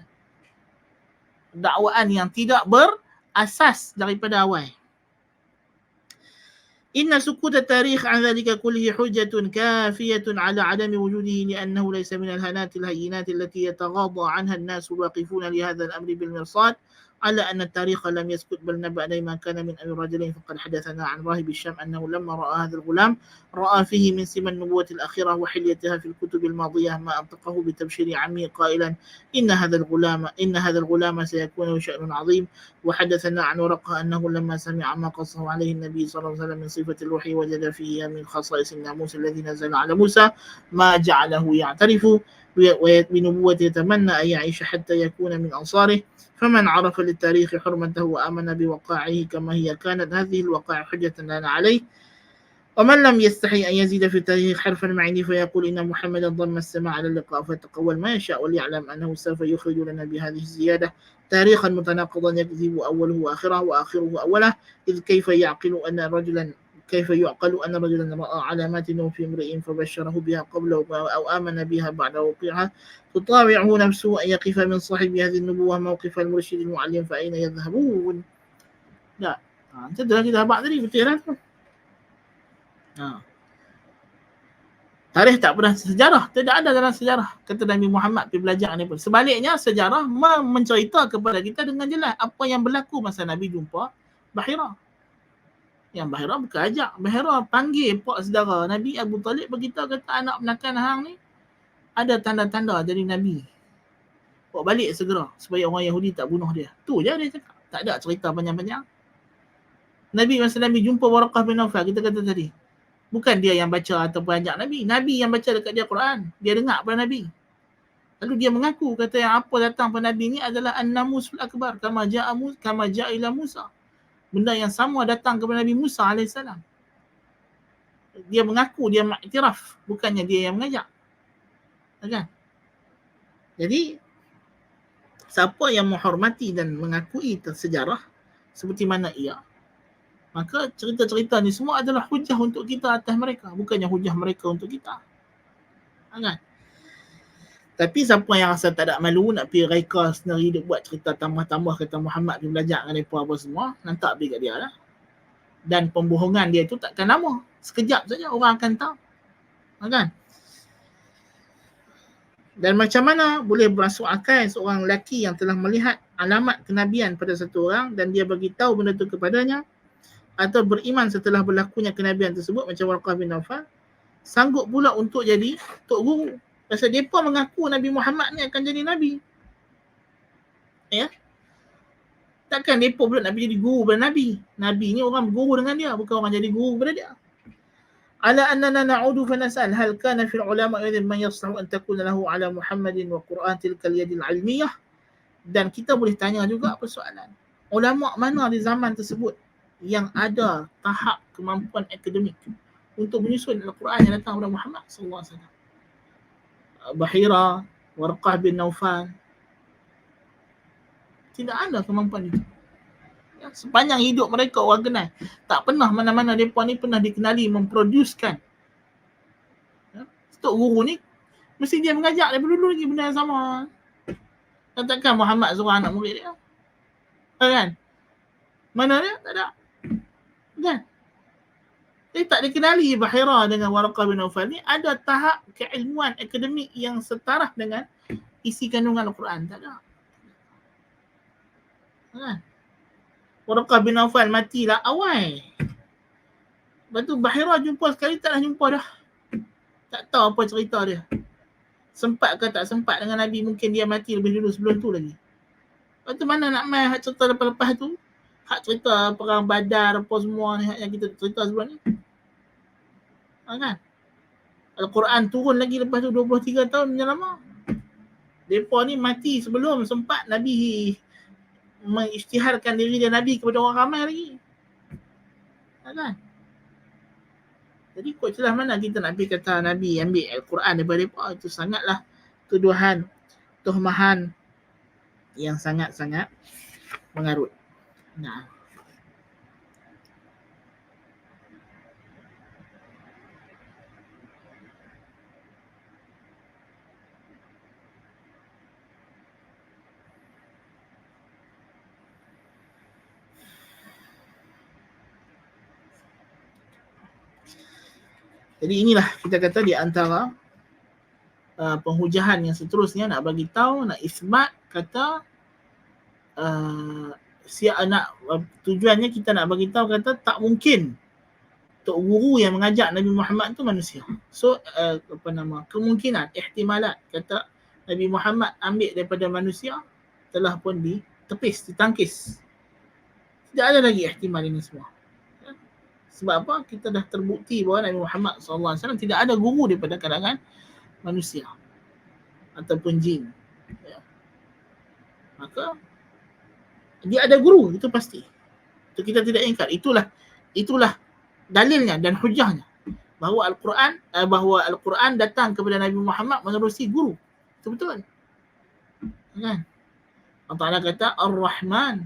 Dakwaan yang tidak berasas daripada awal. إن سكوت التاريخ عن ذلك كله حجة كافية على عدم وجوده لأنه ليس من الهنات الهينات التي يتغاضى عنها الناس الواقفون لهذا الأمر بالمرصاد على أن التاريخ لم يسكت بل نبأ ما كان من أمر رجلين فقد حدثنا عن راهب الشام أنه لما رأى هذا الغلام رأى فيه من سمى النبوة الأخيرة وحليتها في الكتب الماضية ما أنطقه بتبشير عمه قائلا إن هذا الغلام سيكون له شأن عظيم وحدثنا عن ورقة أنه لما سمع ما قصه عليه النبي صلى الله عليه وسلم من صفة الوحي وجد فيه من خصائص الناموس الذي نزل على موسى ما جعله يعترف بنبوة يتمنى أن يعيش حتى يكون من أنصاره فمن عرف للتاريخ حرمته وآمن بوقائعه كما هي كانت هذه الوقائع حجة لنا عليه ومن لم يستحي أن يزيد في التاريخ حرفا معيني فيقول إن محمدا ضم السماء على اللقاء فتقول ما يشاء وليعلم أنه سوف يخرج لنا بهذه الزيادة تاريخا متناقضا يكذب أوله وآخره وآخره أوله إذ كيف يعقل أن رجلا رأى علامات في امرئ فبشره بها قبله أو آمن بها بعد وقوعها تطاوعه نفسه أن يقف من صاحب هذه النبوة موقف المرشد المعلم فأين يذهبون؟ لا أنت dah habaq tadi betul kan? Tarikh tak pernah sejarah, tidak ada dalam sejarah kata Nabi Muhammad pergi belajar ni pun. Sebaliknya sejarah mencerita kepada kita dengan jelas apa yang berlaku masa Nabi jumpa Bahira. Yang Bahira bukan ajak, Bahira panggil pak saudara Nabi Abu Talib beritahu kata anak menakan hang ni ada tanda-tanda jadi Nabi. Bawa balik segera supaya orang Yahudi tak bunuh dia. Tu je dia cakap. Tak ada cerita panjang-panjang. Nabi masa Nabi jumpa Warqah bin Nawfal, kita kata tadi. Bukan dia yang baca ataupun ajak Nabi. Nabi yang baca dekat dia Quran. Dia dengar pada Nabi. Lalu dia mengaku kata yang apa datang pada Nabi ni adalah an-namusul akbar kama ja'a ila Musa. Benda yang sama datang kepada Nabi Musa AS. Dia mengaku, dia mengiktiraf. Bukannya dia yang mengajak. Kan? Jadi, siapa yang menghormati dan mengakui sejarah seperti mana ia, maka cerita-cerita ni semua adalah hujah untuk kita atas mereka. Bukannya hujah mereka untuk kita. Kan? Tapi siapa yang rasa tak ada malu nak pergi reka sendiri, dia buat cerita tambah-tambah kata Muhammad pergi belajar dengan mereka apa semua, nanti pergi kat dia lah. Dan pembohongan dia tu takkan lama. Sekejap saja orang akan tahu. Kan? Dan macam mana boleh bermasuk akal seorang lelaki yang telah melihat alamat kenabian pada satu orang dan dia bagi tahu benda tu kepadanya, atau beriman setelah berlakunya kenabian tersebut macam Warqah bin Nawfal, sanggup pula untuk jadi tok guru. Pasal mereka mengaku Nabi Muhammad ni akan jadi Nabi. Ya. Takkan mereka pula nak jadi guru pada Nabi. Nabi ni orang berguru dengan dia, bukan orang jadi guru pada dia. Ala annana na'udu fanasal hal kana fil ulama idhin man yaslahu an takuna lahu ala Muhammadin wa Quran tilkal yadil ilmiyah. Dan kita boleh tanya juga persoalan. Ulama mana di zaman tersebut yang ada tahap kemampuan akademik untuk menyusun Al-Quran yang datang kepada Muhammad SAW. Bahira, Warqah bin Nawfal, tidak ada kemampuan itu. Ya, sepanjang hidup mereka orang kenal, tak pernah mana-mana mereka ni pernah dikenali memproducekan. Ya, Tok Guru ni mesti dia mengajak daripada dulu lagi benda yang sama. Katakan Muhammad suruh anak murid dia. Kan? Mana dia? Tak ada. Kan? Dia tak dikenali Bahira dengan Warqah bin Nawfal ni ada tahap keilmuan akademik yang setara dengan isi kandungan Al-Quran. Tak ada. Kan? Warqah bin Nawfal matilah awal. Lepas tu Bahira jumpa sekali, taklah jumpa dah. Tak tahu apa cerita dia. Sempat ke tak sempat dengan Nabi, mungkin dia mati lebih dulu sebelum tu lagi. Lepas tu mana nak main hak cerita lepas-lepas tu? Hak cerita perang Badar apa semua ni yang kita cerita sebelum ni. Kan? Al-Quran turun lagi lepas tu 23 tahun macam lama. Mereka ni mati sebelum sempat Nabi mengisytiharkan diri dia Nabi kepada orang ramai lagi. Kan? Jadi kok celah mana kita nak pergi kata Nabi ambil Al-Quran daripada mereka? Itu sangatlah tuduhan, tuhmahan yang sangat-sangat mengarut. Nah. Jadi inilah kita kata di antara penghujahan yang seterusnya nak bagi tahu, nak isbat kata tujuannya kita nak bagi tahu kata tak mungkin tok guru yang mengajak Nabi Muhammad tu manusia. So kemungkinan, ihtimalat kata Nabi Muhammad ambil daripada manusia telah pun ditepis, ditangkis. Tidak ada lagi ihtimal ini semua. Sebab apa? Kita dah terbukti bahawa Nabi Muhammad SAW tidak ada guru daripada kalangan manusia ataupun jin. Ya. Maka dia ada guru, itu pasti. Itu kita tidak ingkar. Itulah dalilnya dan hujahnya bahawa Al-Quran datang kepada Nabi Muhammad menerusi guru. Itu betul. Kan? Allah Ta'ala kata Ar-Rahman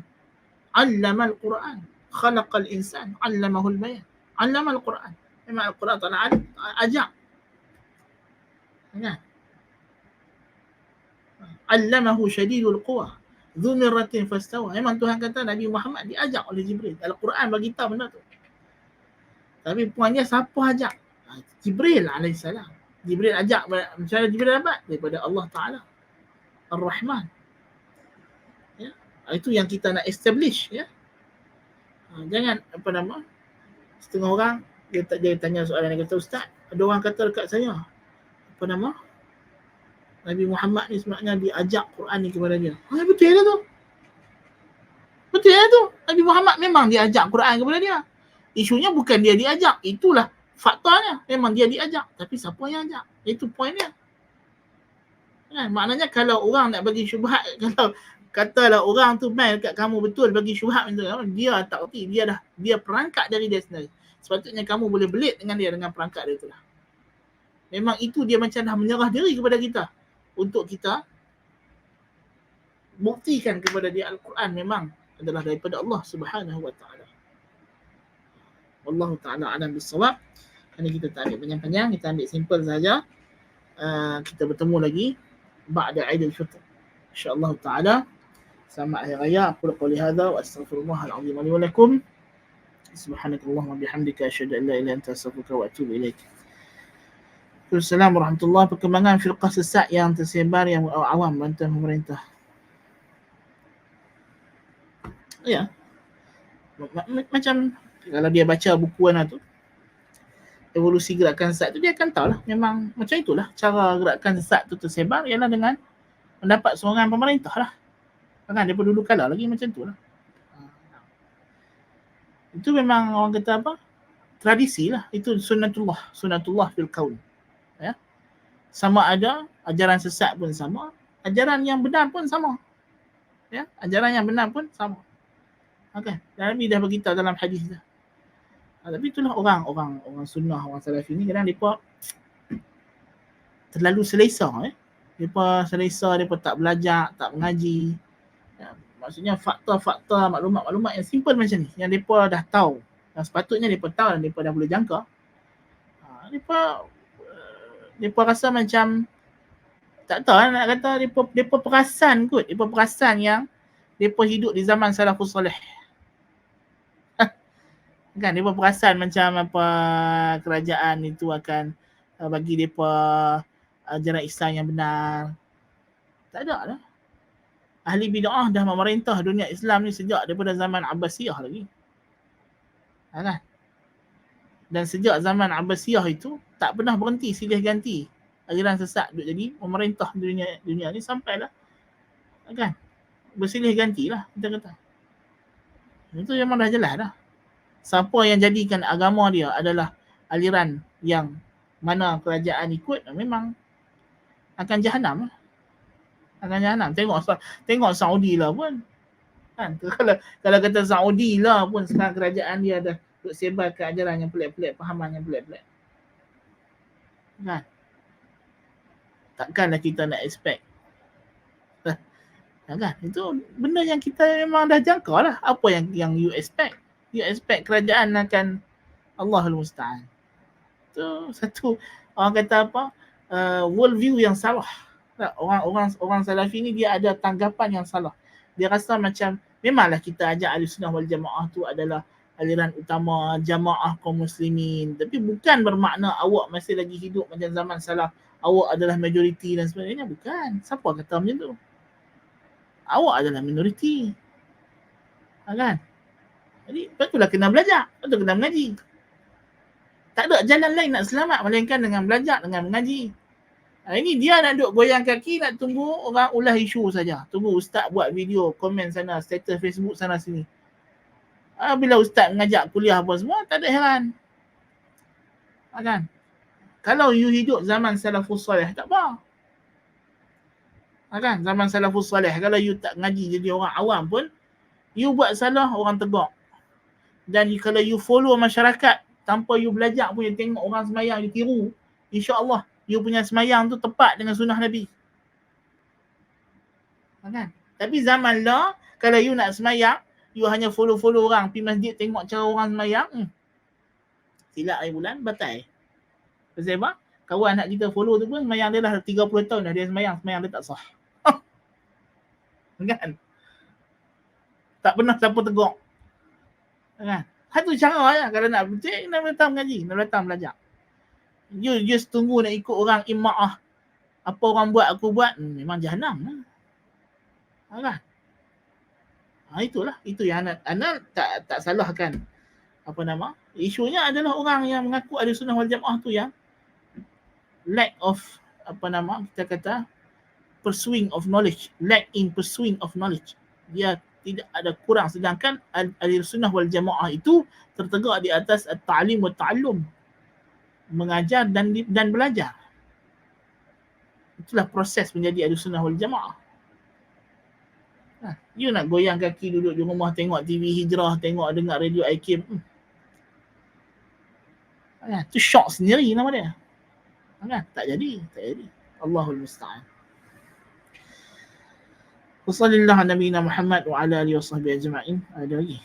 'allama al-Quran, khalaqal insan, 'allamahul bayan. 'Allama al-Quran. Memang Al-Quran Ta'ala ajak. Kan? 'Allamahu syadidul quwa, dzu mirratin fastawa. Memang Tuhan kata Nabi Muhammad diajak oleh Jibril. Al-Quran bagi tahu benda tu. Tapi puannya siapa ajak? Jibril alaihissalam. Jibril ajak, macam mana Jibril dapat? Daripada Allah Ta'ala. Ar-Rahman. Ya. Itu yang kita nak establish. Ya. Jangan setengah orang dia tanya soalan, dia kata, Ustaz, ada orang kata dekat saya, Nabi Muhammad ni sebenarnya diajak Quran ni kepada dia. Betul lah tu. Betul lah tu. Nabi Muhammad memang diajak Quran kepada dia. Isunya bukan dia diajak. Itulah faktanya. Memang dia diajak. Tapi siapa yang ajak? Itu point dia. Kan? Maknanya kalau orang nak bagi syubhat, kalau katalah orang tu main dekat kamu betul bagi syubhat, dia tak erti. Dia perangkat dari dia sendiri. Sepatutnya kamu boleh belit dengan dia dengan perangkat dia itulah. Memang itu dia macam dah menyerah diri kepada kita. Untuk kita buktikan kepada dia Al-Quran memang adalah daripada Allah Subhanahu wa Ta'ala. Wallahu ta'ala alam bisawab. Ini kita tak ambil panjang-panjang, kita ambil simple saja. Kita bertemu lagi ba'da Aidil Fitr. InsyaAllah ta'ala. Selamat Hari Raya. Aku qouli hadza wa astaghfirullahal azim li wa lakum. Subhanakallahumma bihamdika asyhadu an la ilaha illa anta astaghfiruka wa atubu ilaik. Assalamualaikum warahmatullahi. Perkembangan firqah sesat yang tersebar yang awam bantah pemerintah. Ya. Macam kalau dia baca buku tu, evolusi gerakan sesat tu, dia akan tahu lah memang macam itulah cara gerakan sesat tu tersebar, ialah dengan mendapat sokongan pemerintah lah. Kan daripada dulu kala lagi macam tu lah. Itu memang orang kata apa, tradisi lah. Itu sunnatullah fil kaun. Ya. Sama ada ajaran sesat pun sama, ajaran yang benar pun sama. Ya, ajaran yang benar pun sama. Okay. Dan Nabi dah beritahu dalam hadis dah. Tapi itulah orang sunnah, orang salafi ni kadang mereka terlalu selesa. Mereka selesa, mereka tak belajar, tak mengaji. Ya, maksudnya fakta-fakta, maklumat-maklumat yang simple macam ni, yang mereka dah tahu, yang sepatutnya mereka tahu dan mereka dah boleh jangka. Mereka rasa macam tak tahu nak kata, mereka perasan kot. Mereka perasan yang mereka hidup di zaman salafus salih. Kan mereka perasan macam apa kerajaan itu akan bagi mereka ajaran Islam yang benar. Tak ada lah. Ahli bid'ah dah memerintah dunia Islam ni sejak daripada zaman Abbasiyah lagi. Kan? Dan sejak zaman Abbasiyah itu tak pernah berhenti silih ganti ajaran sesat duk jadi memerintah dunia ni sampailah, kan, bersilih gantilah kita kata. Itu memang dah jelas dah. Siapa yang jadikan agama dia adalah aliran yang mana kerajaan ikut, memang akan jahanam. Akan jahanam. Tengok Saudi lah pun. Kan? Kalau kata Saudi lah pun sekarang kerajaan dia dah sebarkan ajaran yang pelik-pelik, fahaman yang pelik-pelik. Kan? Takkanlah kita nak expect. Kan? Itu benda yang kita memang dah jangka lah. Apa yang you expect? You expect kerajaan akan Allahul Musta'an. Itu satu, orang kata apa, world view yang salah. Orang salafi ni dia ada tanggapan yang salah. Dia rasa macam memanglah kita ajak Ahlussunnah wal Jamaah tu adalah aliran utama jamaah kaum muslimin, tapi bukan bermakna awak masih lagi hidup macam zaman salaf, awak adalah majoriti dan sebagainya. Bukan. Siapa kata macam tu? Awak adalah minoriti. Kan? Jadi betullah kena belajar, betul kena mengaji. Tak ada jalan lain nak selamat melainkan dengan belajar, dengan mengaji. Ini dia nak duduk goyang kaki, nak tunggu orang ulah isu saja. Tunggu ustaz buat video, komen sana, status Facebook sana sini. Bila ustaz mengajak kuliah apa semua, tak ada heran. Kan? Kalau you hidup zaman salafus salih, tak apa. Kan? Zaman salafus salih, kalau you tak ngaji jadi orang awam pun, you buat salah, orang tegur. Dan kalau you follow masyarakat tanpa you belajar pun, you tengok orang semayang, you tiru, insya-Allah you punya semayang tu tepat dengan sunnah Nabi. Kan? Tapi zaman lah, kalau you nak semayang, you hanya follow orang, pergi masjid tengok cara orang semayang, silap air bulan, batal. Pasal apa? Kawan nak kita follow tu pun semayang dia dah 30 tahun dah dia semayang dia tak sah. Kan? Tak pernah siapa tegur. Kan? Satu cara lah kalau nak betul, nak datang mengaji, nak datang belajar. You just tunggu nak ikut orang ima'ah. Apa orang buat, aku buat, memang jahanam. Kan? Itulah. Itu yang anak tak salahkan. Apa nama? Isunya adalah orang yang mengaku Ahlussunnah wal Jamaah tu yang lack of, apa nama, kita kata pursuing of knowledge. Lack in pursuing of knowledge. Dia tidak ada kurang, sedangkan Ahlussunnah wal Jamaah itu tertegak di atas at-ta'lim wa ta'allum, mengajar dan belajar. Itulah proses menjadi Ahlussunnah wal Jamaah. You nak goyang kaki duduk di rumah tengok TV Hijrah, tengok dengar radio IKIM, tu shock sendiri nama dia. Tak jadi. Allahul Musta'an. Wassallallahu ala nabiyina Muhammad wa ala alihi wasahbihi ajma'in. Ada lagi?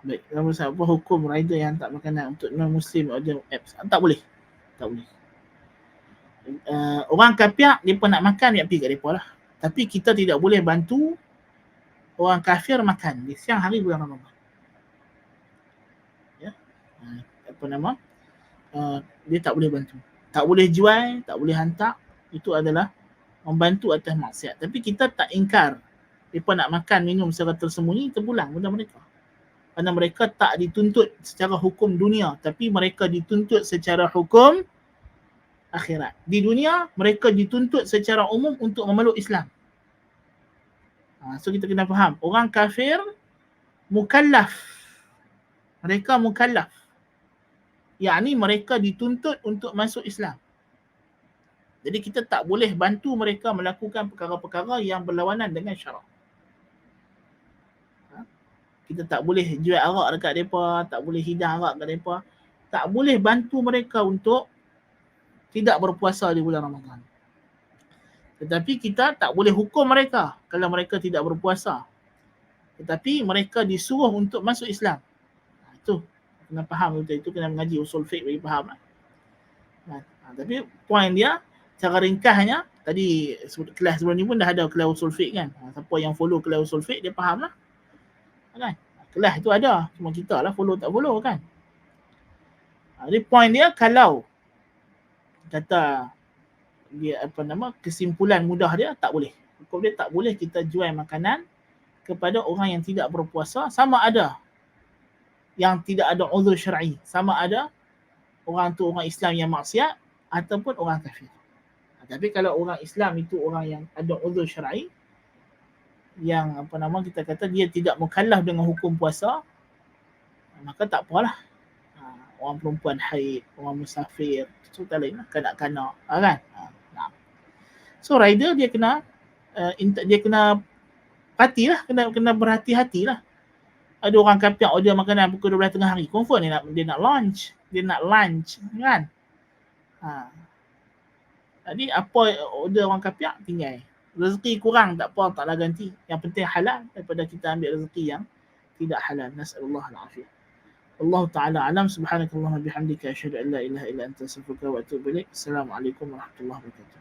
Baik, apa hukum rider yang tak makanan untuk non-muslim audio apps? Tak boleh. Orang kafir mereka nak makan, dia pergi kat mereka lah. Tapi kita tidak boleh bantu orang kafir makan di siang hari bulan Ramadan. Ya. Apa nama? Dia tak boleh bantu. Tak boleh jual, tak boleh hantar. Itu adalah membantu atas maksiat. Tapi kita tak ingkar. Mereka nak makan, minum secara tersembunyi, terpulang benda mereka. Kerana mereka tak dituntut secara hukum dunia, tapi mereka dituntut secara hukum akhirat. Di dunia, mereka dituntut secara umum untuk memeluk Islam. So kita kena faham, orang kafir mukallaf. Mereka mukallaf. Yakni mereka dituntut untuk masuk Islam. Jadi kita tak boleh bantu mereka melakukan perkara-perkara yang berlawanan dengan syarak. Kita tak boleh jual arak dekat mereka, tak boleh hidang arak dekat mereka. Tak boleh bantu mereka untuk tidak berpuasa di bulan Ramadan. Tetapi kita tak boleh hukum mereka kalau mereka tidak berpuasa. Tetapi mereka disuruh untuk masuk Islam. Itu kena faham betul, itu kena mengaji usul fiqh bagi faham. Tapi poin dia, cara ringkasnya, tadi kelas sebelum ni pun dah ada kelas usul fiqh kan. Siapa yang follow kelas usul fiqh, dia faham lah. Kan? Kelas tu ada, cuma kita lah follow tak follow kan. Jadi poin dia, kalau kata dia apa nama, kesimpulan mudah dia, tak boleh. Hukum dia tak boleh kita jual makanan kepada orang yang tidak berpuasa, sama ada yang tidak ada uzur syar'i, sama ada orang tu orang Islam yang maksiat ataupun orang kafir. Tapi kalau orang Islam itu orang yang ada uzur syar'i, yang apa nama, kita kata dia tidak mukallaf dengan hukum puasa, maka tak apalah. Orang perempuan haid, orang musafir, itu tak lain lah, kanak-kanak kan. So rider dia kena hatilah, kena berhati-hatilah. Ada orang kafir order makanan pukul 12 tengah hari, confirm dia nak lunch kan. Jadi apa order orang kafir, tinggal. Rezeki kurang tak apa, taklah ganti. Yang penting halal daripada kita ambil rezeki yang tidak halal. Nasallallahu al-afiyah. Allah Ta'ala alam. Subhanakallahumma bihamdika asyhadu an la ilaha illa anta astaghfiruka wa atubu ilaik. Assalamualaikum warahmatullahi wabarakatuh.